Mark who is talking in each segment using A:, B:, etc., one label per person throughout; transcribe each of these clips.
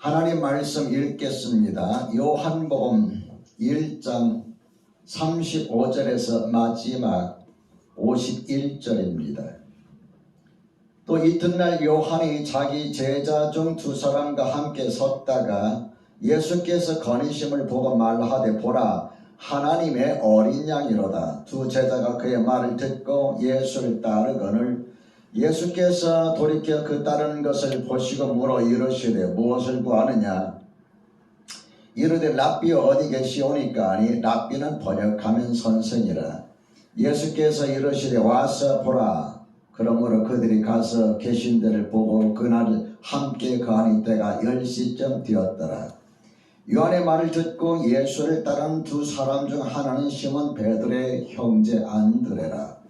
A: 하나님 말씀 읽겠습니다. 요한복음 1장 35절에서 마지막 51절입니다. 또 이튿날 요한이 자기 제자 중 두 사람과 함께 섰다가 예수께서 거니심을 보고 말하되 보라 하나님의 어린 양이로다. 두 제자가 그의 말을 듣고 예수를 따르거늘 예수께서 돌이켜 그 따르는 것을 보시고 물어 이르시되 무엇을 구하느냐. 이르되 랍비여 어디 계시오니까 하니 랍비는 번역하면 선생이라. 예수께서 이르시되 와서 보라. 그러므로 그들이 가서 계신 데를 보고 그날 함께 거하니 때가 10시쯤 되었더라. 요한의 말을 듣고 예수를 따르는 두 사람 중 하나는 시몬 베드로의 형제 안드레라.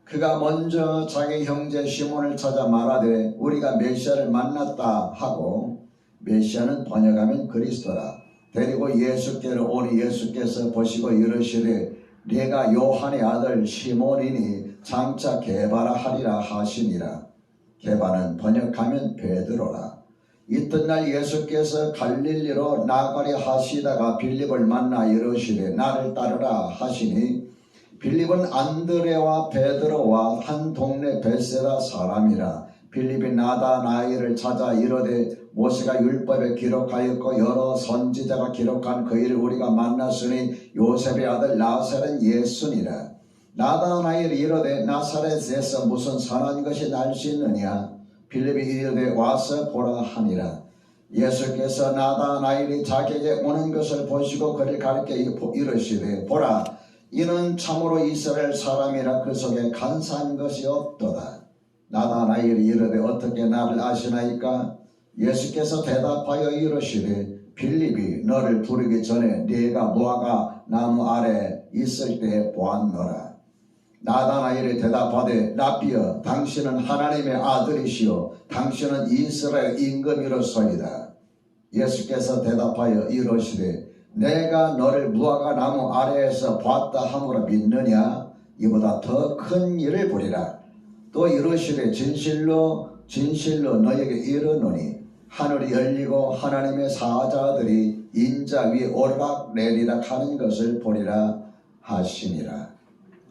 A: 그가 먼저 자기 형제 시몬을 찾아 말하되 우리가 메시아를 만났다 하고, 메시아는 번역하면 그리스도라. 데리고 예수께로 오니 예수께서 보시고 이르시되 네가 요한의 아들 시몬이니 장차 게바라 하리라 하시니라. 게바는 번역하면 베드로라. 이튿날 예수께서 갈릴리로 나가려 하시다가 빌립을 만나 이르시되 나를 따르라 하시니 빌립은 안드레와 베드로와 한 동네 벳세다 사람이라. 빌립이 나다나엘을 찾아 이르되 모세가 율법에 기록하였고 여러 선지자가 기록한 그 일을 우리가 만났으니 요셉의 아들 나사렛 예수니라. 나다나엘이 이르되 나사렛에서 무슨 선한 것이 날 수 있느냐. 빌립이 이르되 와서 보라 하니라. 예수께서 나다나엘이 자기에게 오는 것을 보시고 그를 가리켜 이르시되 보라 이는 참으로 이스라엘 사람이라 그 속에 간사한 것이 없도다. 나다나엘이 이르되 어떻게 나를 아시나이까. 예수께서 대답하여 이르시되 빌립이 너를 부르기 전에 네가 무화과 나무 아래 있을 때 보았노라. 나다나엘이 대답하되 랍비여 당신은 하나님의 아들이시오 당신은 이스라엘 임금이로소이다. 예수께서 대답하여 이르시되 내가 너를 무화과 나무 아래에서 보았다 함으로 믿느냐. 이보다 더 큰 일을 보리라. 또 이르시되 진실로 진실로 너에게 이르노니 하늘이 열리고 하나님의 사자들이 인자 위에 오르락내리락 하는 것을 보리라 하시니라.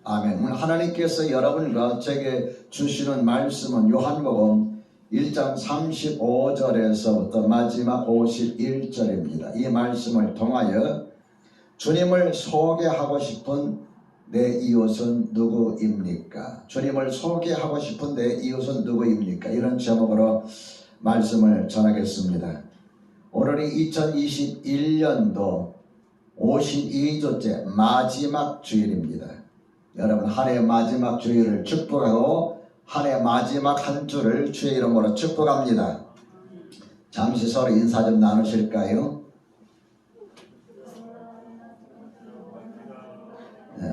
A: 아멘. 하나님께서 여러분과 제게 주시는 말씀은 요한복음 1장 35절에서부터 마지막 51절입니다. 이 말씀을 통하여 주님을 소개하고 싶은 내 이웃은 누구입니까? 주님을 소개하고 싶은 내 이웃은 누구입니까? 이런 제목으로 말씀을 전하겠습니다. 오늘이 2021년도 52주째 마지막 주일입니다. 여러분 한 해 마지막 주일을 축복하고 한 해 마지막 한 주를 주의 이름으로 축복합니다. 잠시 서로 인사 좀 나누실까요?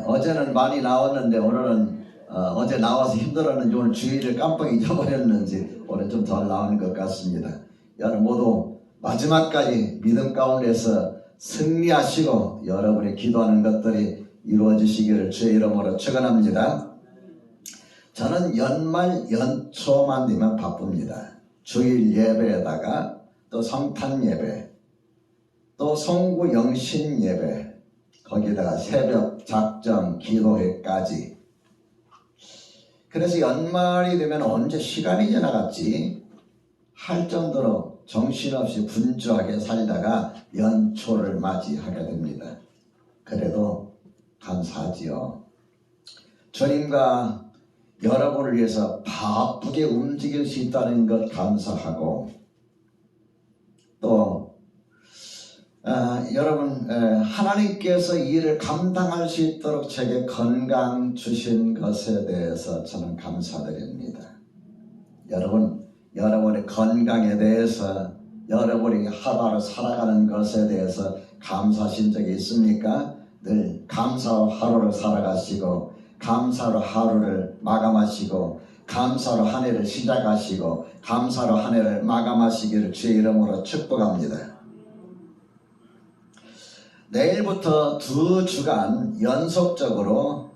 A: 어제는 많이 나왔는데 오늘은 어제 나와서 힘들었는지 오늘 주일을 깜빡 잊어버렸는지 오늘 좀 덜 나오는 것 같습니다. 여러분 모두 마지막까지 믿음 가운데서 승리하시고 여러분이 기도하는 것들이 이루어지시기를 주의 이름으로 축원합니다. 저는 연말 연초만 되면 바쁩니다. 주일 예배에다가 또 성탄 예배, 또 성구 영신 예배, 거기다가 새벽 작정 기도회까지. 그래서 연말이 되면 언제 시간이 지나갔지 할 정도로 정신없이 분주하게 살다가 연초를 맞이하게 됩니다. 그래도 감사하지요. 주님과 여러분을 위해서 바쁘게 움직일 수 있다는 것 감사하고, 또 여러분 하나님께서 이 일을 감당할 수 있도록 제게 건강 주신 것에 대해서 저는 감사드립니다. 여러분의 건강에 대해서, 여러분이 하루하루 살아가는 것에 대해서 감사하신 적이 있습니까? 늘 감사로 하루를 살아가시고 감사로 하루를 마감하시고 감사로 한 해를 시작하시고 감사로 한 해를 마감하시기를 주의 이름으로 축복합니다. 내일부터 2주간 연속적으로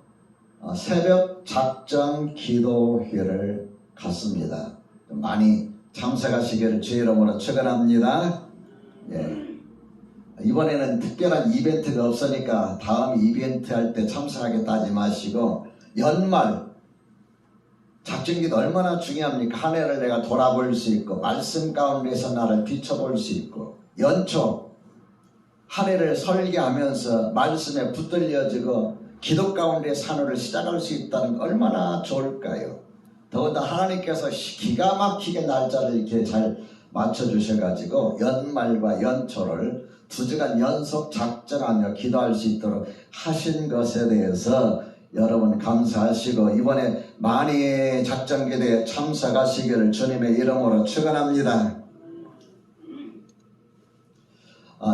A: 새벽 작정 기도회를 갖습니다. 많이 참석하시기를 주의 이름으로 축원합니다. 예. 이번에는 특별한 이벤트가 없으니까 다음 이벤트 할 때 참석하겠다 하지 마시고, 연말 작정기도 얼마나 중요합니까? 한 해를 내가 돌아볼 수 있고 말씀 가운데서 나를 비춰볼 수 있고, 연초 한 해를 설계하면서 말씀에 붙들려지고 기도 가운데 산후를 시작할 수 있다는 게 얼마나 좋을까요? 더군다나 하나님께서 기가 막히게 날짜를 이렇게 잘 맞춰주셔가지고 연말과 연초를 2주간 연속 작정하며 기도할 수 있도록 하신 것에 대해서 여러분 감사하시고, 이번에 많이 작정기도에 참석하시기를 주님의 이름으로 축원합니다.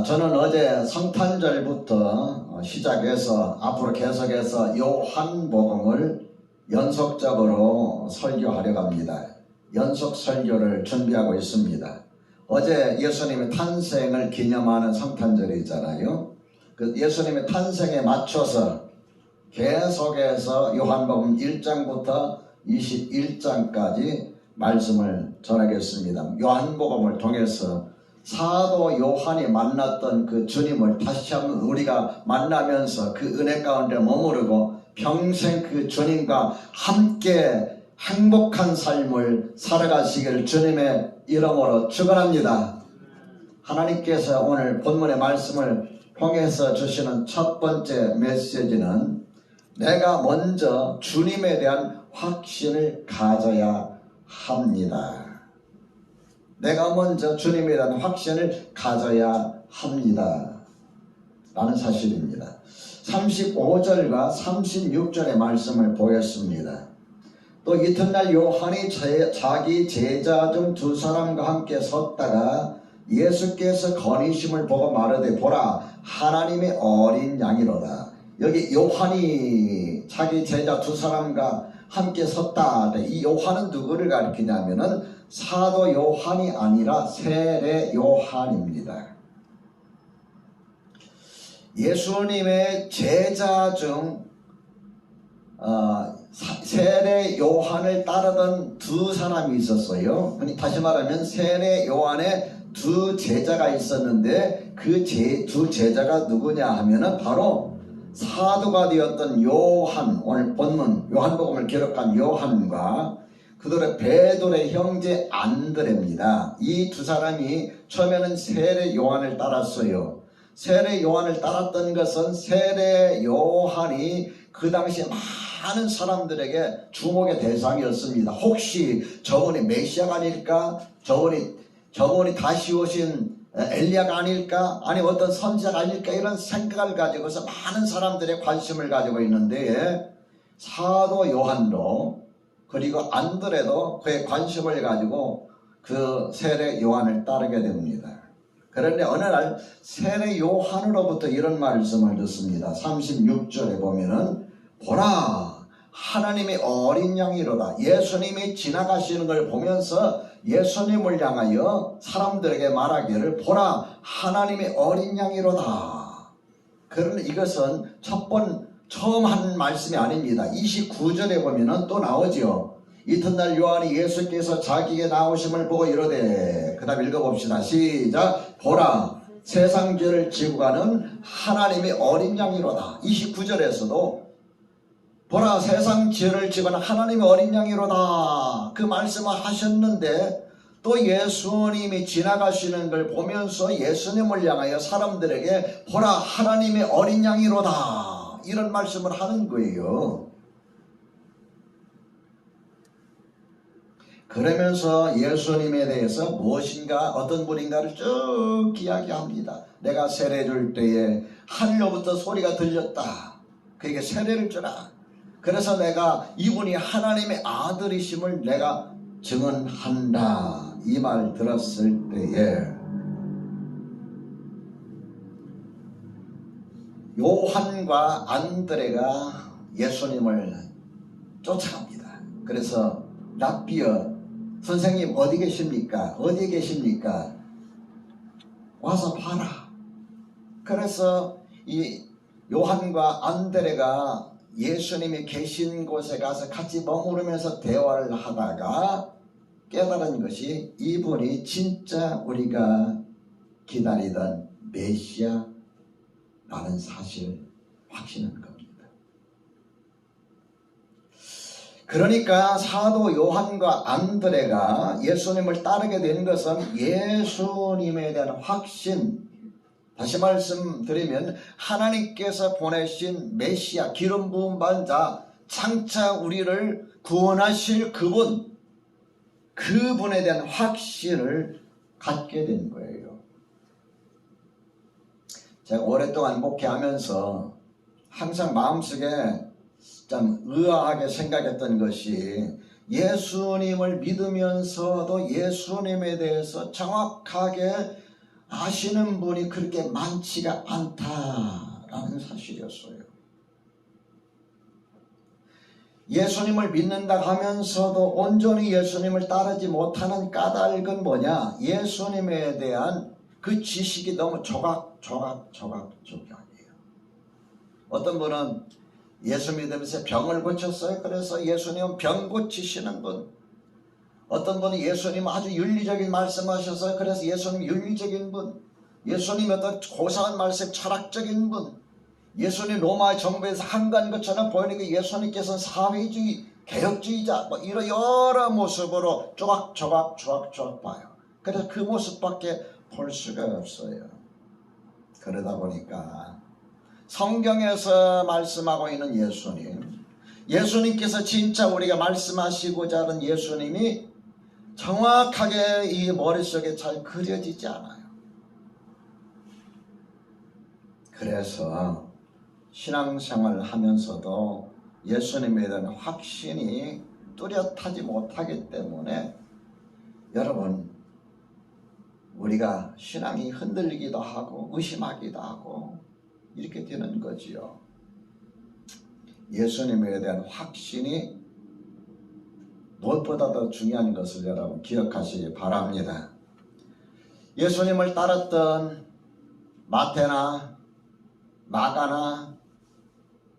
A: 저는 어제 성탄절부터 시작해서 앞으로 계속해서 요한복음을 연속적으로 설교하려고 합니다. 연속 설교를 준비하고 있습니다. 어제 예수님의 탄생을 기념하는 성탄절이잖아요. 그 예수님의 탄생에 맞춰서 계속해서 요한복음 1장부터 21장까지 말씀을 전하겠습니다. 요한복음을 통해서 사도 요한이 만났던 그 주님을 다시 한번 우리가 만나면서 그 은혜 가운데 머무르고 평생 그 주님과 함께 행복한 삶을 살아가시기를 주님의 이름으로 축원합니다. 하나님께서 오늘 본문의 말씀을 통해서 주시는 첫 번째 메시지는 내가 먼저 주님에 대한 확신을 가져야 합니다. 내가 먼저 주님에 대한 확신을 가져야 합니다. 라는 사실입니다. 35절과 36절의 말씀을 보겠습니다. 또 이튿날 요한이 자기 제자 중 2사람과 함께 섰다가 예수께서 거니심을 보고 마르되 보라 하나님의 어린 양이로다. 여기 요한이 자기 제자 2사람과 함께 섰다. 이 요한은 누구를 가리키냐면은 사도 요한이 아니라 세례 요한입니다. 예수님의 제자 중 세례 요한을 따르던 2사람이 있었어요. 다시 말하면 세례 요한의 2 제자가 있었는데 그 2 제자가 누구냐 하면은 바로 사도가 되었던 요한, 오늘 본문 요한복음을 기록한 요한과 그들의 베드로의 형제 안드레입니다. 이 2사람이 처음에는 세례 요한을 따랐어요. 세례 요한을 따랐던 것은 세례 요한이 그 당시 많은 사람들에게 주목의 대상이었습니다. 혹시 저분이 메시아가 아닐까? 저분이 다시 오신 엘리야가 아닐까? 아니 어떤 선지자가 아닐까? 이런 생각을 가지고서 많은 사람들의 관심을 가지고 있는데 사도 요한도 그리고 안드레도 그의 관심을 가지고 그 세례 요한을 따르게 됩니다. 그런데 어느 날 세례 요한으로부터 이런 말씀을 듣습니다. 36절에 보면은 보라 하나님의 어린 양이로다. 예수님이 지나가시는 걸 보면서 예수님을 향하여 사람들에게 말하기를 보라 하나님의 어린 양이로다. 그런데 이것은 처음 한 말씀이 아닙니다. 29절에 보면은 또 나오죠. 이튿날 요한이 예수께서 자기에게 나오심을 보고 이르되, 그 다음 읽어봅시다. 시작. 보라 세상 죄를 지고 가는 하나님의 어린 양이로다. 29절에서도 보라 세상 죄를 지고 가는 하나님의 어린 양이로다 그 말씀을 하셨는데, 또 예수님이 지나가시는 걸 보면서 예수님을 향하여 사람들에게 보라 하나님의 어린 양이로다 이런 말씀을 하는 거예요. 그러면서 예수님에 대해서 무엇인가 어떤 분인가를 쭉 이야기합니다. 내가 세례 줄 때에 하늘로부터 소리가 들렸다. 그에게 세례를 주라. 그래서 내가 이분이 하나님의 아들이심을 내가 증언한다. 이 말 들었을 때에 요한과 안드레가 예수님을 쫓아갑니다. 그래서 랍비여 선생님 어디 계십니까? 어디에 계십니까? 와서 봐라. 그래서 이 요한과 안드레가 예수님이 계신 곳에 가서 같이 머무르면서 대화를 하다가 깨달은 것이 이분이 진짜 우리가 기다리던 메시아라는 사실 확신한 겁니다. 그러니까 사도 요한과 안드레가 예수님을 따르게 된 것은 예수님에 대한 확신, 다시 말씀드리면 하나님께서 보내신 메시아, 기름 부음 받은 자, 장차 우리를 구원하실 그분에 대한 확신을 갖게 된 거예요. 제가 오랫동안 목회하면서 항상 마음속에 참 의아하게 생각했던 것이 예수님을 믿으면서도 예수님에 대해서 정확하게 아시는 분이 그렇게 많지가 않다라는 사실이었어요. 예수님을 믿는다 하면서도 온전히 예수님을 따르지 못하는 까닭은 뭐냐? 예수님에 대한 그 지식이 너무 조각조각이에요. 어떤 분은 예수 믿으면서 병을 고쳤어요. 그래서 예수님은 병 고치시는 분. 어떤 분은 예수님 아주 윤리적인 말씀하셔서 그래서 예수님 윤리적인 분. 예수님 어떤 고상한 말씀 철학적인 분. 예수님 로마 정부에서 한간 것처럼 보이는 예수님께서는 사회주의 개혁주의자 뭐 이런 여러 모습으로 조각 봐요. 그래서 그 모습밖에 볼 수가 없어요. 그러다 보니까 성경에서 말씀하고 있는 예수님께서 진짜 우리가 말씀하시고자 하는 예수님이 정확하게 이 머릿속에 잘 그려지지 않아요. 그래서 신앙생활을 하면서도 예수님에 대한 확신이 뚜렷하지 못하기 때문에 여러분, 우리가 신앙이 흔들리기도 하고 의심하기도 하고 이렇게 되는 거지요. 예수님에 대한 확신이 무엇보다 더 중요한 것을 여러분 기억하시기 바랍니다. 예수님을 따랐던 마태나 마가나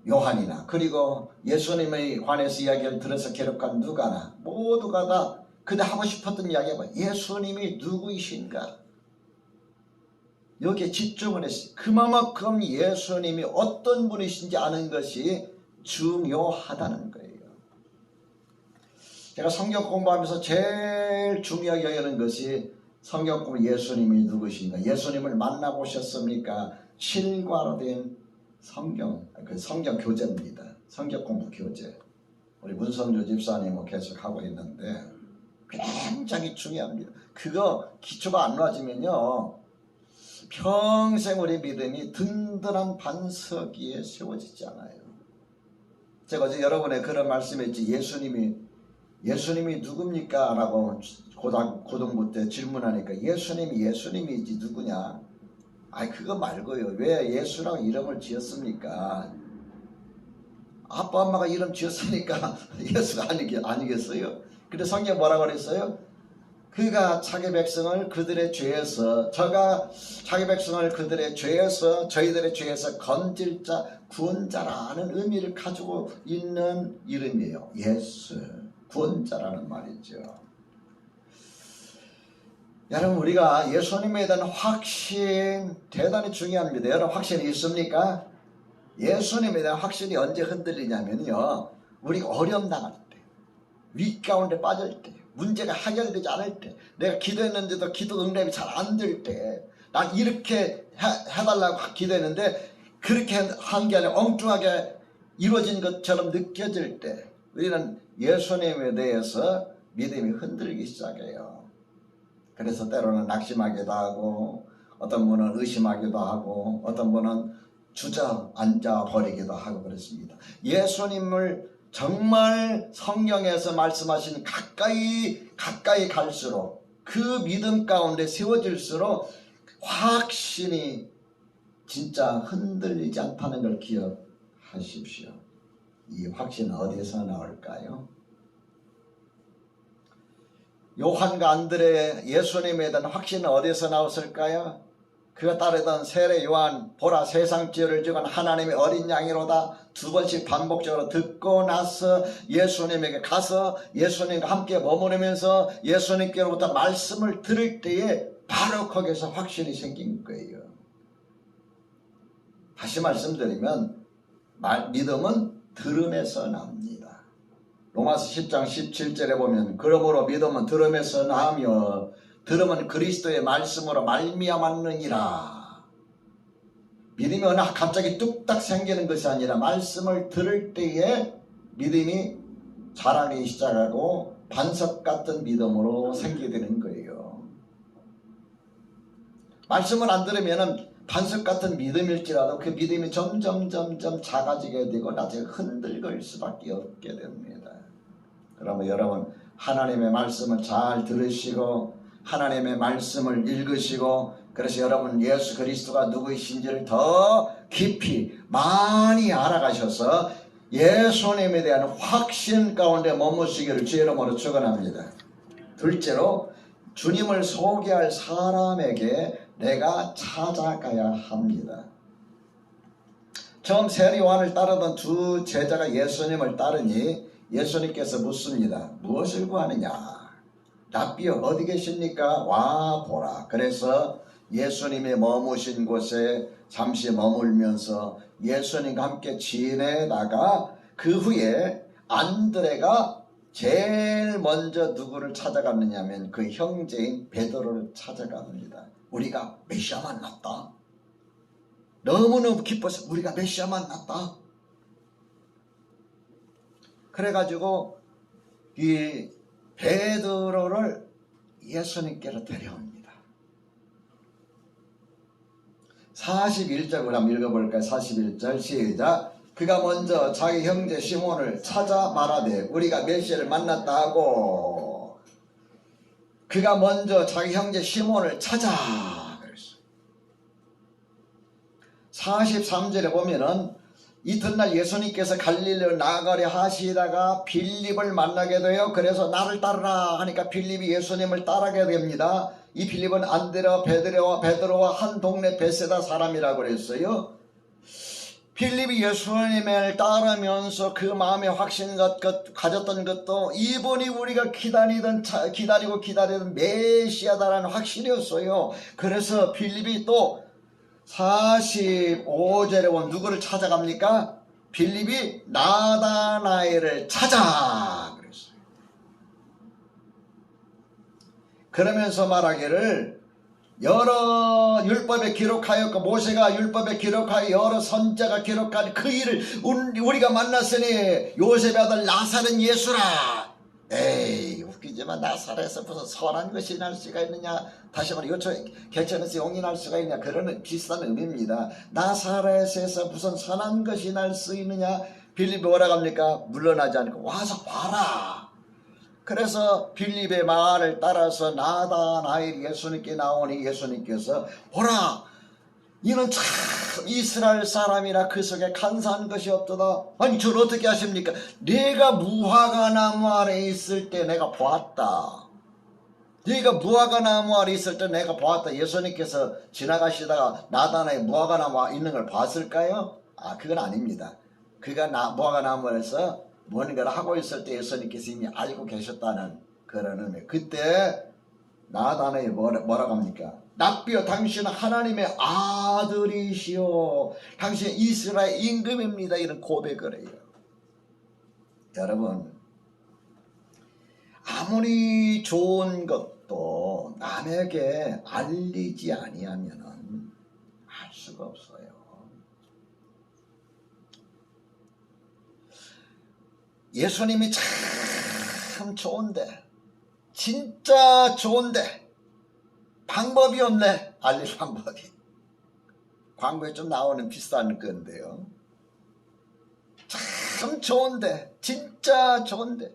A: 요한이나 그리고 예수님에 관해서 이야기를 들어서 기록한 누가나 모두가 다 그때 하고 싶었던 이야기가 예수님이 누구이신가? 여기에 집중을 했어요. 그만큼 예수님이 어떤 분이신지 아는 것이 중요하다는 거예요. 제가 성경 공부하면서 제일 중요하게 여기는 것이 성경 공부 예수님이 누구신가? 예수님을 만나보셨습니까? 실과로 된 성경 교재입니다. 성경 공부 교재. 우리 문성주 집사님은 계속 하고 있는데 굉장히 중요합니다. 그거 기초가 안 놓아지면요 평생 우리 믿음이 든든한 반석 위에 세워지지 않아요. 제가 어제 여러분의 그런 말씀했지 예수님이 누굽니까? 라고 고등부 때 질문하니까 예수님이지 누구냐? 그거 말고요. 왜 예수라고 이름을 지었습니까? 아빠 엄마가 이름 지었으니까 예수가 아니겠어요? 근데 성경 뭐라고 그랬어요? 그가 자기 백성을 그들의 죄에서 저희들의 죄에서 건질 자 구원자라는 의미를 가지고 있는 이름이에요. 예수, 구원자라는 말이죠. 여러분, 우리가 예수님에 대한 확신 대단히 중요합니다. 여러분 확신이 있습니까? 예수님에 대한 확신이 언제 흔들리냐면요, 우리가 어려움 당할 때, 위 가운데 빠질 때, 문제가 해결되지 않을 때, 내가 기도했는데도 기도 응답이 잘 안 될 때, 난 이렇게 해달라고 기도했는데 그렇게 한 게 아니라 엉뚱하게 이루어진 것처럼 느껴질 때 우리는 예수님에 대해서 믿음이 흔들리기 시작해요. 그래서 때로는 낙심하기도 하고 어떤 분은 의심하기도 하고 어떤 분은 주저앉아 버리기도 하고 그렇습니다. 예수님을 정말 성경에서 말씀하신 가까이 갈수록 그 믿음 가운데 세워질수록 확신이 진짜 흔들리지 않다는 걸 기억하십시오. 이 확신은 어디서 나올까요? 요한과 안드레 예수님에 대한 확신은 어디서 나왔을까요? 그가 따르던 세례 요한, 보라 세상 죄를 지은 하나님의 어린 양이로다 두 번씩 반복적으로 듣고 나서 예수님에게 가서 예수님과 함께 머무르면서 예수님께로부터 말씀을 들을 때에 바로 거기서 확신이 생긴 거예요. 다시 말씀드리면 믿음은 들음에서 납니다. 로마서 10장 17절에 보면 그러므로 믿음은 들음에서 나며 들음은 그리스도의 말씀으로 말미암았느니라. 믿음이 어느 갑자기 뚝딱 생기는 것이 아니라 말씀을 들을 때에 믿음이 자라기 시작하고 반석 같은 믿음으로 생기게 되는 거예요. 말씀을 안 들으면 반석 같은 믿음일지라도 그 믿음이 점점 작아지게 되고 나중에 흔들릴 수밖에 없게 됩니다. 그러면 여러분 하나님의 말씀을 잘 들으시고 하나님의 말씀을 읽으시고 그래서 여러분 예수 그리스도가 누구이신지를 더 깊이 많이 알아가셔서 예수님에 대한 확신 가운데 머무시기를 주의 이름으로 축원합니다. 둘째로 주님을 소개할 사람에게 내가 찾아가야 합니다. 처음 세례 요한을 따르던 두 제자가 예수님을 따르니 예수님께서 묻습니다. 무엇을 구하느냐? 랍비여 어디 계십니까? 와 보라. 그래서 예수님이 머무신 곳에 잠시 머물면서 예수님과 함께 지내다가 그 후에 안드레가 제일 먼저 누구를 찾아갔느냐면 그 형제인 베드로를 찾아갑니다. 우리가 메시아 만났다. 너무너무 기뻐서 우리가 메시아 만났다. 그래가지고 이 베드로를 예수님께로 데려옵니다. 41절 한번 읽어볼까요? 41절 시작. 그가 먼저 자기 형제 시몬을 찾아 말하되 우리가 메시아를 만났다 하고 그가 먼저 자기 형제 시몬을 찾아 그랬어요. 43절에 보면은 이튿날 예수님께서 갈릴리로 나가려 하시다가 빌립을 만나게 돼요. 그래서 나를 따르라 하니까 빌립이 예수님을 따르게 됩니다. 이 빌립은 안드레와 베드로와 한 동네 베세다 사람이라고 그랬어요. 빌립이 예수님을 따르면서 그 마음에 확신 가졌던 것도 이분이 우리가 기다리던 메시아다라는 확신이었어요. 그래서 빌립이 또 45절에 보면 누구를 찾아갑니까? 빌립이 나다나엘을 찾아 그랬어요. 그러면서 말하기를 여러 율법에 기록하였고 모세가 율법에 기록하여 여러 선자가 기록한 그 일을 우리가 만났으니 요셉의 아들 나사렛 예수라. 에이 웃기지만 나사렛에서 무슨 선한 것이 날 수가 있느냐. 다시 말해 개천에서 용이 날 수가 있느냐. 그런 비슷한 의미입니다. 나사렛에서 무슨 선한 것이 날 수 있느냐. 빌립이 뭐라고 합니까? 물러나지 않고 와서 봐라. 그래서 빌립의 말을 따라서 나다나엘 예수님께 나오니 예수님께서 보라 이는 참 이스라엘 사람이라 그 속에 간사한 것이 없도다. 아니 저를 어떻게 하십니까? 내가 무화과나무 아래 있을 때 내가 보았다. 네가 무화과나무 아래 있을 때 내가 보았다. 예수님께서 지나가시다가 나다나엘 무화과나무 있는 걸 봤을까요? 그건 아닙니다. 그가 무화과나무에서 뭔가를 하고 있을 때 예수님께서 이미 알고 계셨다는 그런 의미. 그때 나다나엘이 뭐라고 합니까? 랍비여 당신은 하나님의 아들이시오. 당신은 이스라엘 임금입니다. 이런 고백을 해요. 여러분 아무리 좋은 것도 남에게 알리지 아니하면 알 수가 없어요. 예수님이 참 좋은데 진짜 좋은데 방법이 없네. 알릴 방법이. 광고에 좀 나오는 비싼 건데요. 참 좋은데 진짜 좋은데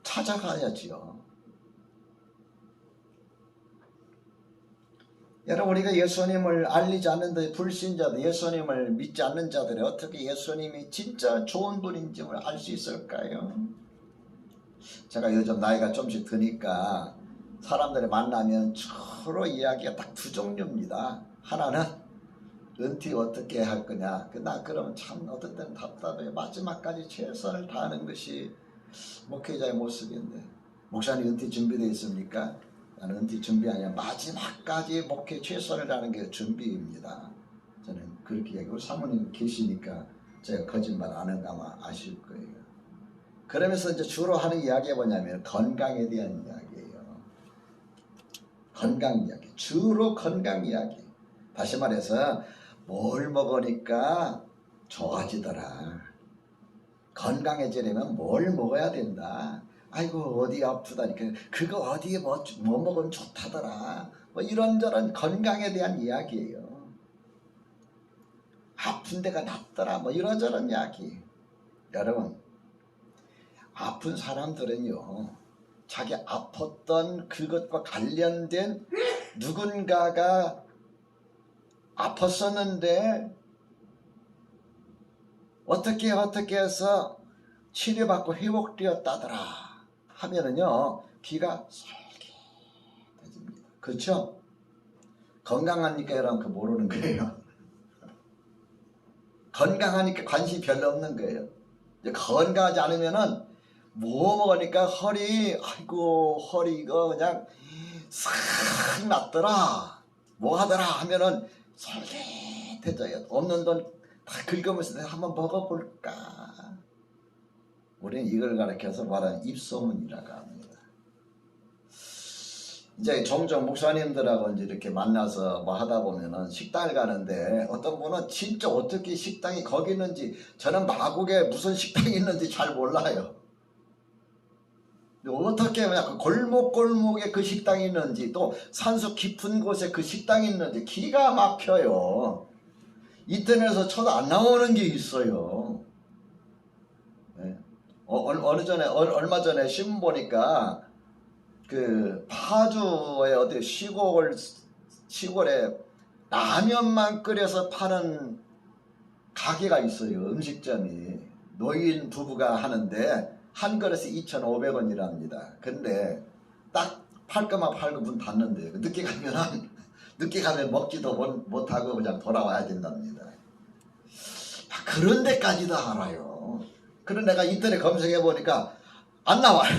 A: 찾아가야지요. 여러분 우리가 예수님을 알리지 않는데 불신자들 예수님을 믿지 않는 자들이 어떻게 예수님이 진짜 좋은 분인지를 알 수 있을까요? 제가 요즘 나이가 좀씩 드니까 사람들이 만나면 서로 이야기가 딱 두 종류입니다. 하나는 은퇴 어떻게 할 거냐. 나 그러면 참 어떤 때는 답답해. 마지막까지 최선을 다하는 것이 목회자의 모습인데 목사님 은퇴 준비되어 있습니까? 나는 은퇴 준비 아니야. 마지막까지 목회 최선을 다하는 게 준비입니다. 저는 그렇게 얘기하고 사모님 계시니까 제가 거짓말 안 하는 거 아마 아실 거예요. 그러면서 이제 주로 하는 이야기가 뭐냐면 건강에 대한 이야기예요. 건강 이야기. 주로 건강 이야기. 다시 말해서 뭘 먹으니까 좋아지더라. 건강해지려면 뭘 먹어야 된다. 아이고 어디 아프다니까 그거 어디에 뭐 먹으면 좋다더라. 뭐 이런저런 건강에 대한 이야기예요. 아픈 데가 낫더라. 뭐 이런저런 이야기. 여러분 아픈 사람들은요 자기 아팠던 그것과 관련된 누군가가 아팠었는데 어떻게 해서 치료받고 회복되었다더라 하면은요 귀가 솔깃해집니다. 그렇죠? 건강하니까 여러분 그 모르는 거예요. 건강하니까 관심이 별로 없는 거예요. 건강하지 않으면은 뭐 먹으니까 아이고 허리 이거 그냥 싹 났더라 뭐 하더라 하면은 솔깃해져요. 없는 돈 다 긁으면서 한번 먹어볼까. 우리는 이걸 가르쳐서 말하는 입소문이라고 합니다. 이제 종종 목사님들하고 이제 이렇게 만나서 뭐 하다 보면은 식당을 가는데 어떤 분은 진짜 어떻게 식당이 거기 있는지 저는 마곡에 무슨 식당이 있는지 잘 몰라요. 어떻게 그 골목골목에 그 식당이 있는지 또 산속 깊은 곳에 그 식당이 있는지 기가 막혀요. 인터넷에서 쳐도 안 나오는 게 있어요. 네. 얼마 전에 신문 보니까 그 파주의 어디 시골에 라면만 끓여서 파는 가게가 있어요. 음식점이. 노인 부부가 하는데 한 그릇에 2,500원이랍니다. 근데 딱 팔 것만 팔고 문 닫는데요. 늦게 가면 먹지도 못하고 그냥 돌아와야 된답니다. 그런 데까지도 알아요. 그런 내가 인터넷 검색해 보니까 안 나와요.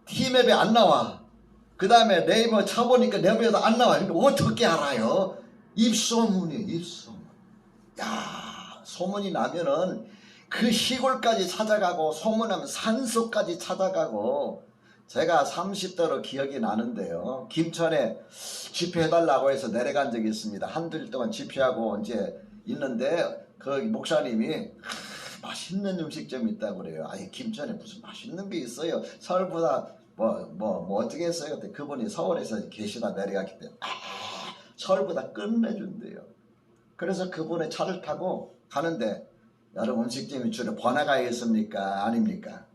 A: 티맵에 안 나와. 그 다음에 네이버 쳐보니까 네이버에도 안 나와요. 근데 어떻게 알아요? 입소문이에요. 입소문. 야, 소문이 나면은 그 시골까지 찾아가고 소문나면 산속까지 찾아가고. 제가 30대로 기억이 나는데요. 김천에 집회해달라고 해서 내려간 적이 있습니다. 한두 일 동안 집회하고 이제 있는데 그 목사님이 맛있는 음식점이 있다고 그래요. 아니 김천에 무슨 맛있는 게 있어요. 서울보다 뭐 어떻게 했어요? 그때 그분이 서울에서 계시다 내려갔기 때문에 서울보다 끝내준대요. 그래서 그분의 차를 타고 가는데 여러분 음식점이 주로 번화가에 있습니까? 아닙니까?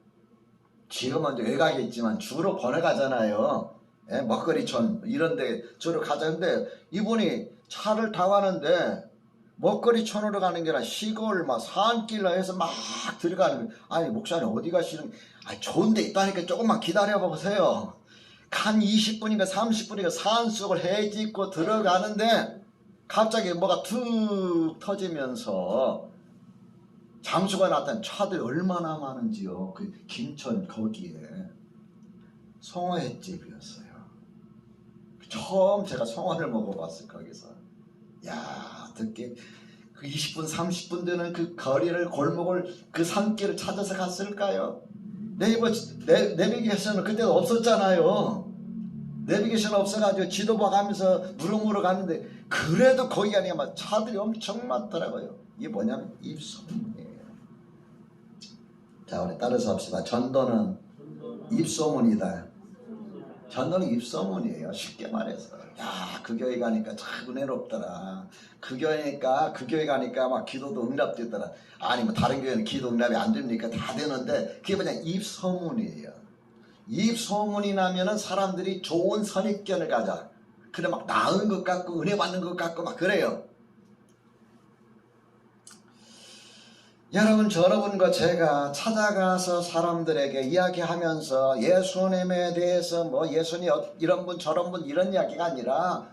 A: 지금은 이제 외곽에 있지만 주로 번화가잖아요. 예? 먹거리촌 이런데 주로 가자는데 이분이 차를 타고 가는데 먹거리촌으로 가는 게 아니라 시골 막 산길로 해서 막 들어가는 거예요. 아니 목사님 어디 가시는? 아니 좋은 데 있다니까 조금만 기다려 보세요. 한 20분인가 30분인가 산속을 헤집고 들어가는데 갑자기 뭐가 툭 터지면서 장수가 나타난 차들이 얼마나 많은지요. 그 김천 거기에 송어횟집이었어요. 처음 제가 송어를 먹어봤어요. 거기서. 야, 어떻게 그 20분 30분 되는 그 거리를 골목을 그 산길을 찾아서 갔을까요? 내비게이션은 그때도 없었잖아요. 내비게이션 없어가지고 지도 봐가면서 무릉무릉 갔는데 그래도 거기가 아니라 막 차들이 엄청 많더라고요. 이게 뭐냐면 입소문이에요. 자, 우리 따라서 합시다. 전도는 입소문이다. 전도는 입소문이에요. 쉽게 말해서. 야, 그 교회 가니까 참 은혜롭더라. 그 교회 가니까 막 기도도 응답되더라. 아니 뭐 다른 교회는 기도 응답이 안 됩니까? 다 되는데 그게 뭐냐 입소문이에요. 입소문이 나면은 사람들이 좋은 선입견을 가져. 그래 막 나은 것 같고 은혜 받는 것 같고 막 그래요. 여러분 여러분과 제가 찾아가서 사람들에게 이야기하면서 예수님에 대해서 뭐 예수님 이런 분 저런 분 이런 이야기가 아니라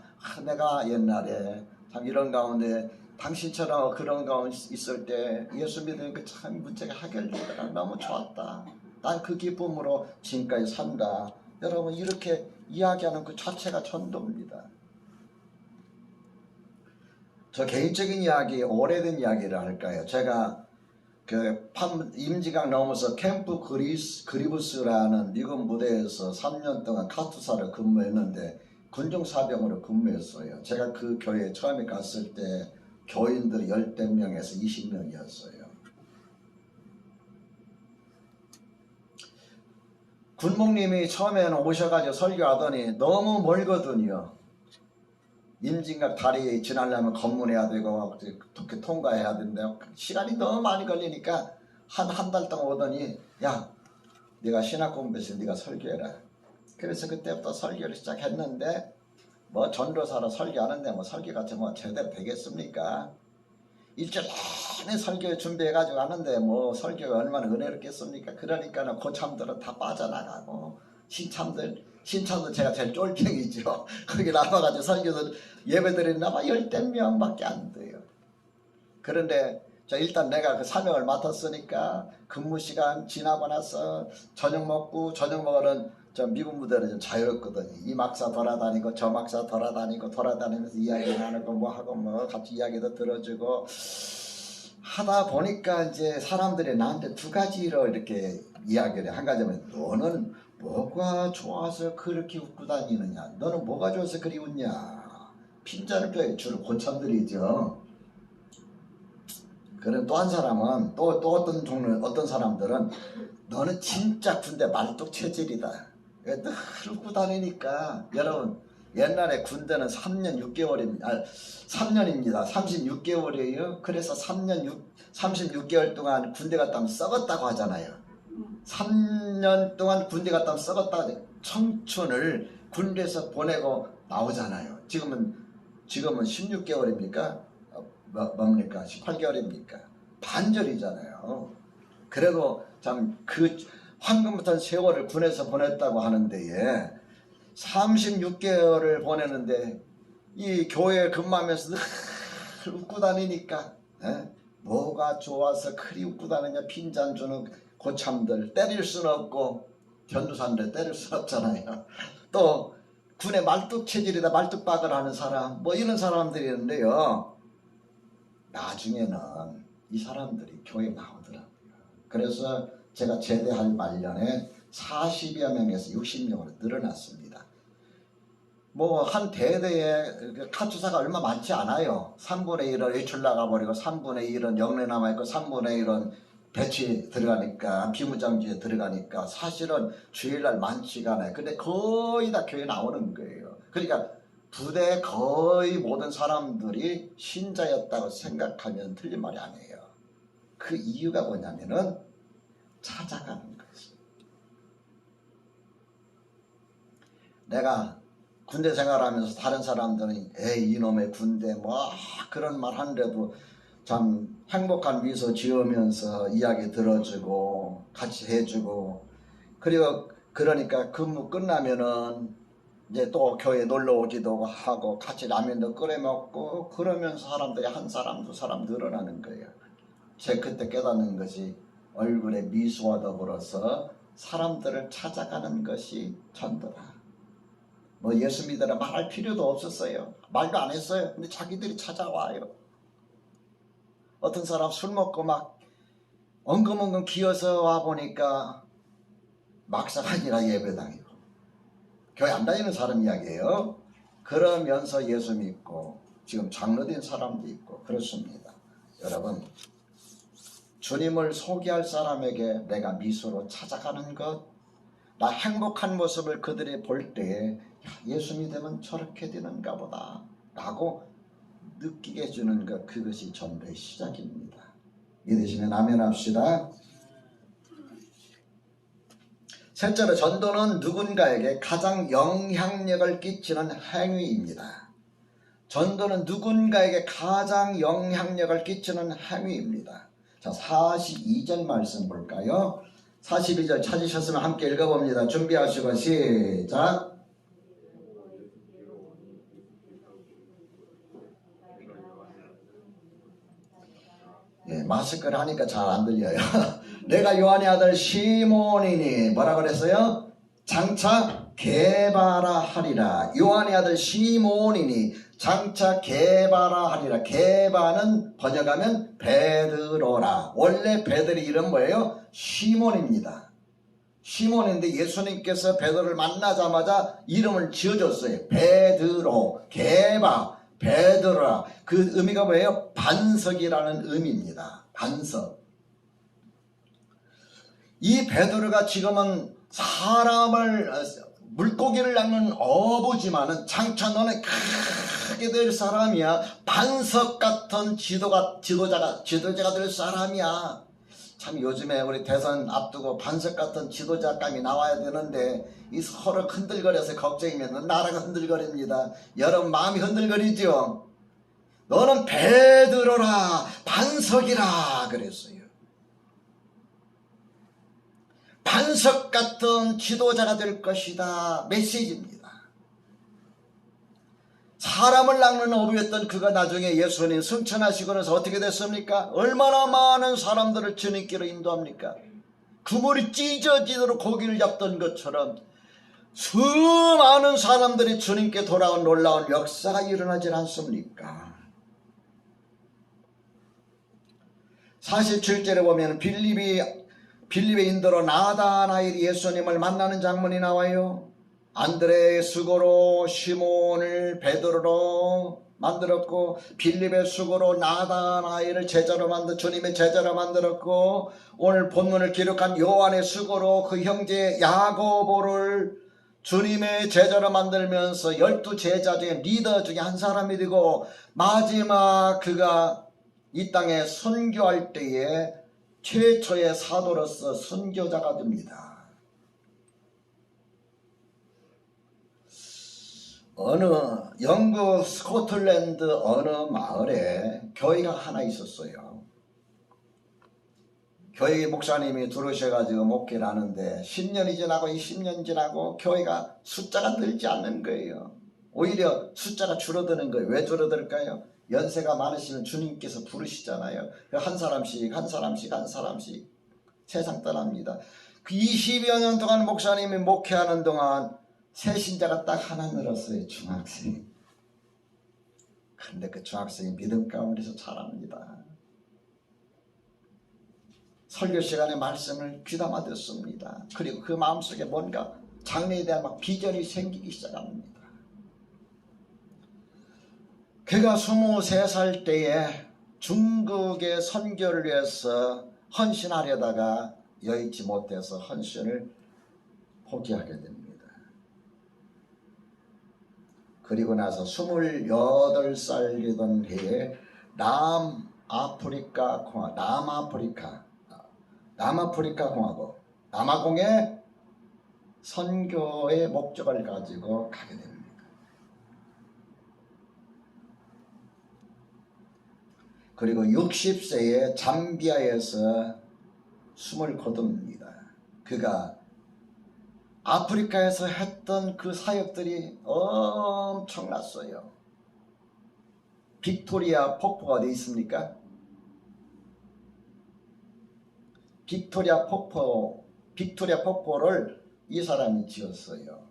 A: 내가 옛날에 참 이런 가운데 당신처럼 그런 가운데 있을 때 예수 믿으니까 참 문제가 해결되더라. 너무 좋았다. 난 그 기쁨으로 지금까지 산다. 여러분 이렇게 이야기하는 그 자체가 전도입니다. 저 개인적인 이야기, 오래된 이야기를 할까요? 제가 그 임지강 넘어서 캠프 그리브스라는 미국 무대에서 3년 동안 카투사를 근무했는데 군중사병으로 근무했어요. 제가 그 교회에 처음에 갔을 때 교인들이 10명에서 20명이었어요. 군목님이 처음에는 오셔가지고 설교하더니 너무 멀거든요. 임진각 다리 지나려면 검문해야 되고 그렇게 통과해야 된대요. 시간이 너무 많이 걸리니까 한 달 동안 오더니 야 네가 신학 공부해서 네가 설교해라. 그래서 그때부터 설교를 시작했는데 뭐 전도사로 설교하는데 뭐 설교 같이 뭐 제대로 되겠습니까? 일주일 내내 설교 준비해가지고 하는데 뭐 설교가 얼마나 은혜롭겠습니까? 그러니까는 고참들은 다 빠져나가고 신참들 제가 제일 쫄병이죠. 거기 나와가지고 설교들 예배드리는 아마 10명밖에 안 돼요. 그런데 일단 내가 그 사명을 맡았으니까 근무 시간 지나고 나서 저녁 먹으면 저 미국 무대는 좀 자유롭거든요. 이 막사 돌아다니고 저 막사 돌아다니면서 이야기 나누고 뭐 하고 뭐 같이 이야기도 들어주고 하다 보니까 이제 사람들이 나한테 두 가지로 이렇게 이야기를 해. 한 가지는 너는 뭐가 좋아서 그렇게 웃고 다니느냐? 너는 뭐가 좋아서 그리 웃냐? 핀잔을 펴요. 주로 고참들이죠. 그럼 또 한 사람은 또 어떤 사람들은 너는 진짜 군대 말뚝 체질이다. 늘 웃고 다니니까. 여러분 옛날에 군대는 3년 6개월입니다. 3년입니다. 36개월이에요. 그래서 36개월 동안 군대 갔다 오면 썩었다고 하잖아요. 3년 동안 군대 갔다 오면 썩었다고 청춘을 군대에서 보내고 나오잖아요. 지금은 16개월입니까? 뭡니까? 18개월입니까? 반절이잖아요. 그래도 참 그 황금 같은 세월을 군에서 보냈다고 하는데 36개월을 보내는데 이 교회에 근무하면서 늘 웃고 다니니까 뭐가 좋아서 그리 웃고 다니냐? 핀잔 주는 고참들 때릴 수는 없고 전도사인데 때릴 수는 없잖아요. 또 군의 말뚝 체질이다 말뚝박을 하는 사람 뭐 이런 사람들이 있는데요. 나중에는 이 사람들이 교회에 나오더라고요. 그래서 제가 제대할 말년에 40여 명에서 60명으로 늘어났습니다. 뭐 한 대대에 카투사가 얼마 많지 않아요. 3분의 1은 외출 나가버리고 3분의 1은 영내 남아있고 3분의 1은 배치 들어가니까 비무장지에 들어가니까 사실은 주일날 많지가 않아요. 근데 거의 다 교회 나오는 거예요. 그러니까 부대 거의 모든 사람들이 신자였다고 생각하면 틀린 말이 아니에요. 그 이유가 뭐냐면은 찾아가는 거지. 내가 군대 생활하면서 다른 사람들은 에이 이놈의 군대 뭐 그런 말 하는데도 참 행복한 미소 지으면서 이야기 들어주고 같이 해주고 그리고 그러니까 근무 끝나면은 이제 또 교회 놀러 오기도 하고 같이 라면도 끓여 먹고 그러면서 사람들이 한 사람 두 사람 늘어나는 거예요. 제가 그때 깨닫는 것이 얼굴에 미소와 더불어서 사람들을 찾아가는 것이 전도다. 뭐 예수 믿으라 말할 필요도 없었어요. 말도 안 했어요. 근데 자기들이 찾아와요. 어떤 사람 술 먹고 막 엉금엉금 기어서 와 보니까 막사가 아니라 예배당이고 교회 안 다니는 사람 이야기예요. 그러면서 예수 믿고 지금 장로된 사람도 있고 그렇습니다. 여러분 주님을 소개할 사람에게 내가 미소로 찾아가는 것, 나 행복한 모습을 그들이 볼 때에 예수 믿으면 저렇게 되는가 보다 라고 느끼게 해주는 것, 그것이 전도의 시작입니다. 믿으시면 아멘 합시다. 셋째로 전도는 누군가에게 가장 영향력을 끼치는 행위입니다. 전도는 누군가에게 가장 영향력을 끼치는 행위입니다. 자, 42절 말씀 볼까요? 42절 찾으셨으면 함께 읽어봅니다. 준비하시고 시작. 예, 마스크를 하니까 잘 안 들려요. 내가 요한의 아들 시몬이니 뭐라 그랬어요? 장차 게바라 하리라. 요한의 아들 시몬이니 장차 게바라 하리라. 게바는 번역하면 베드로라. 원래 베드로 이름 뭐예요? 시몬입니다. 시몬인데 예수님께서 베드로를 만나자마자 이름을 지어줬어요. 베드로, 게바, 베드로라. 그 의미가 뭐예요? 반석이라는 의미입니다. 반석. 이 베드로가 지금은 사람을 물고기를 낚는 어부지만은 장차 너는 크게 될 사람이야. 반석 같은 지도자가 될 사람이야. 참 요즘에 우리 대선 앞두고 반석 같은 지도자감이 나와야 되는데 이 서로 흔들거려서 걱정이면 나라가 흔들거립니다. 여러분 마음이 흔들거리죠. 너는 베드로라, 반석이라 그랬어요. 반석 같은 지도자가 될 것이다. 메시지입니다. 사람을 낚는 어부였던 그가 나중에 예수님 승천하시고 나서 어떻게 됐습니까? 얼마나 많은 사람들을 주님께로 인도합니까? 그물이 찢어지도록 고기를 잡던 것처럼 수많은 사람들이 주님께 돌아온 놀라운 역사가 일어나질 않습니까? 47절에 보면 빌립의 인도로 나다나엘이 예수님을 만나는 장면이 나와요. 안드레의 수고로 시몬을 베드로로 만들었고 빌립의 수고로 나다나엘을 주님의 제자로 만들었고 오늘 본문을 기록한 요한의 수고로 그 형제 야고보를 주님의 제자로 만들면서 12제자 중에 리더 중에 한 사람이 되고 마지막 그가 이 땅에 선교할 때에 최초의 사도로서 선교자가 됩니다. 어느 영국 스코틀랜드 어느 마을에 교회가 하나 있었어요. 교회 목사님이 들어오셔가지고 목회를 하는데 10년이 지나고 20년 지나고 교회가 숫자가 늘지 않는 거예요. 오히려 숫자가 줄어드는 거예요. 왜 줄어들까요? 연세가 많으시면 주님께서 부르시잖아요. 한 사람씩 세상 떠납니다. 그 20여 년 동안 목사님이 목회하는 동안 새 신자가 딱 하나 늘었어요. 중학생. 그런데 그 중학생이 믿음 가운데서 자랍니다. 설교 시간에 말씀을 귀담아 듣습니다. 그리고 그 마음속에 뭔가 장래에 대한 막 비전이 생기기 시작합니다. 그가 23살 때에 중국의 선교를 위해서 헌신하려다가 여의치 못해서 헌신을 포기하게 됩니다. 그리고 나서 28살 되던 해에 남아프리카 공화국 남아공에 선교의 목적을 가지고 가게 됩니다. 그리고 60세에 잠비아에서 숨을 거둡니다. 그가 아프리카에서 했던 그 사역들이 엄청났어요. 빅토리아 폭포가 어디 있습니까? 빅토리아 폭포를 이 사람이 지었어요.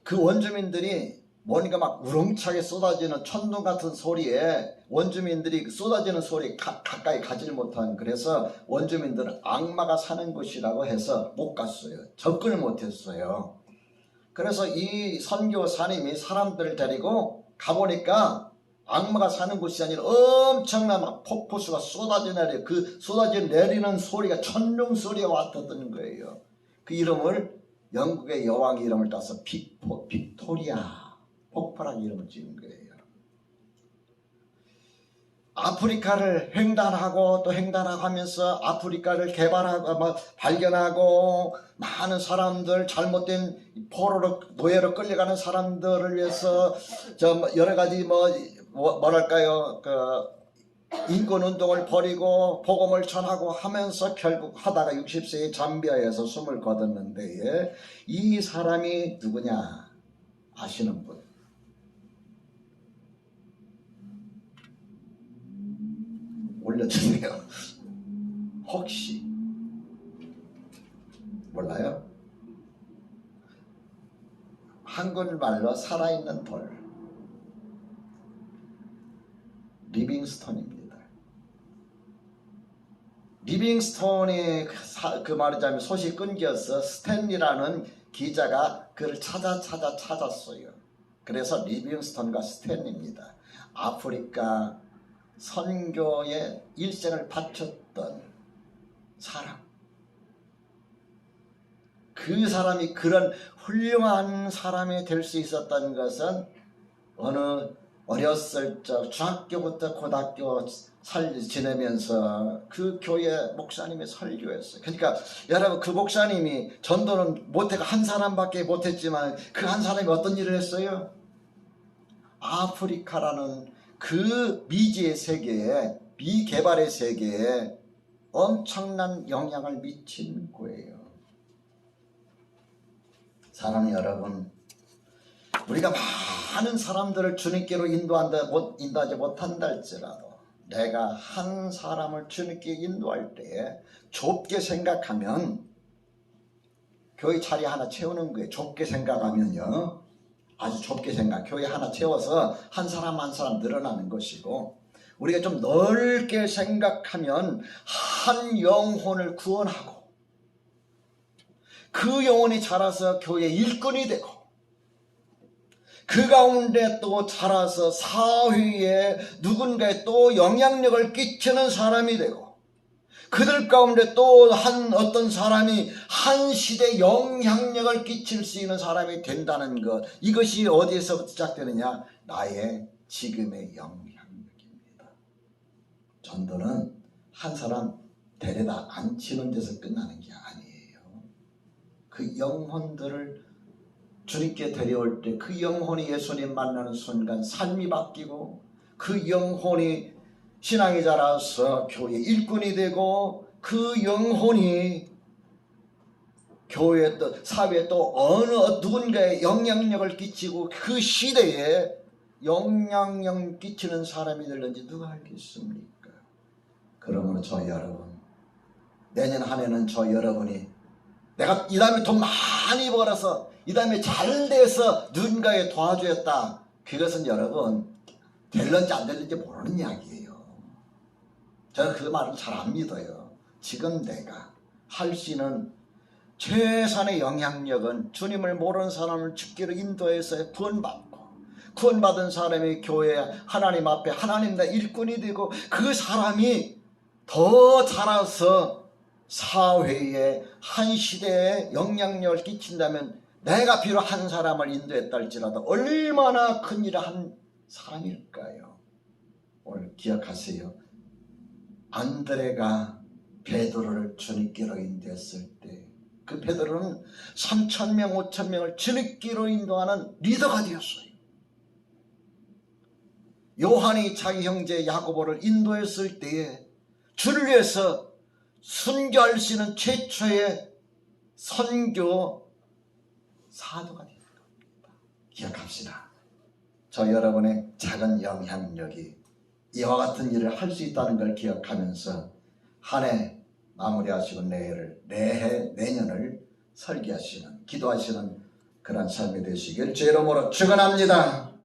A: 그 원주민들이 뭔가 막 우렁차게 쏟아지는 천둥 같은 소리에 원주민들이 쏟아지는 소리에 가까이 가지를 못한, 그래서 원주민들은 악마가 사는 곳이라고 해서 못 갔어요. 접근을 못했어요. 그래서 이 선교사님이 사람들을 데리고 가보니까 악마가 사는 곳이 아니라 엄청난 막 폭포수가 쏟아져 내려, 그 쏟아져 내리는 소리가 천둥 소리와 같았던 거예요. 그 이름을 영국의 여왕의 이름을 따서 빅토리아 폭포라는 이름을 지은 거예요. 아프리카를 횡단하고 또 횡단하고 하면서 아프리카를 개발하고 발견하고 많은 사람들, 잘못된 포로로 노예로 끌려가는 사람들을 위해서 여러 가지 뭐랄까요, 인권 운동을 벌이고 복음을 전하고 하면서 결국 하다가 60세에 잠비아에서 숨을 거뒀는데, 이 사람이 누구냐 아시는 분? 올려주세요. 혹시 몰라요? 한국말로 살아있는 돌, 리빙스톤입니다. 리빙스톤이 그 말하자면 소식 끊겨서 스탠리라는 기자가 그를 찾았어요. 그래서 리빙스톤과 스탠리입니다. 아프리카 선교에 일생을 바쳤던 사람. 그 사람이 그런 훌륭한 사람이 될 수 있었던 것은 어렸을 적 중학교부터 고등학교 지내면서 그 교회 목사님이 설교했어요. 그러니까 여러분, 그 목사님이 전도는 못해가 한 사람밖에 못했지만 그 한 사람이 어떤 일을 했어요? 아프리카라는 그 미지의 세계에, 미개발의 세계에 엄청난 영향을 미친 거예요. 사랑하는 여러분, 우리가 많은 사람들을 주님께로 인도하지 못한다 할지라도 내가 한 사람을 주님께 인도할 때에 좁게 생각하면 교회 자리 하나 채우는 거예요. 좁게 생각하면요, 아주 좁게 교회 하나 채워서 한 사람 한 사람 늘어나는 것이고, 우리가 좀 넓게 생각하면 한 영혼을 구원하고 그 영혼이 자라서 교회 일꾼이 되고 그 가운데 또 자라서 사회에 누군가에 또 영향력을 끼치는 사람이 되고 그들 가운데 또 어떤 사람이 한 시대에 영향력을 끼칠 수 있는 사람이 된다는 것, 이것이 어디에서 시작되느냐? 나의 지금의 영향력입니다. 전도는 한 사람 데려다 앉히는 데서 끝나는 게 아니에요. 그 영혼들을 주님께 데려올 때 그 영혼이 예수님 만나는 순간 삶이 바뀌고 그 영혼이 신앙이 자라서 교회 일꾼이 되고 그 영혼이 교회에 또 사회에 또 누군가에 영향력을 끼치고 그 시대에 영향력 끼치는 사람이 되는지 누가 알겠습니까? 그러므로 저 여러분, 내년 한 해는 저 여러분이 내가 이 다음에 돈 많이 벌어서 이 다음에 잘 돼서 누군가에 도와주었다, 그것은 여러분 될런지 안 될런지 모르는 이야기예요. 저는 그 말을 잘 안 믿어요. 지금 내가 할 수 있는 최선의 영향력은 주님을 모르는 사람을 주께로 인도해서 구원받은 사람이 교회 하나님 앞에 하나님의 일꾼이 되고 그 사람이 더 자라서 사회에 한 시대에 영향력을 끼친다면 내가 비록 한 사람을 인도했다 할지라도 얼마나 큰 일을 한 사람일까요? 오늘 기억하세요. 안드레가 베드로를 주님께로 인도했을 때 그 베드로는 3,000명 5,000명을 주님께로 인도하는 리더가 되었어요. 요한이 자기 형제 야고보를 인도했을 때에 주를 위해서 순교할 수 있는 최초의 선교 사도가 된 겁니다. 기억합시다. 저 여러분의 작은 영향력이 이와 같은 일을 할 수 있다는 걸 기억하면서 한 해 마무리하시고 내년을 설계하시는, 기도하시는 그런 삶이 되시길 주의 이름으로 축원합니다.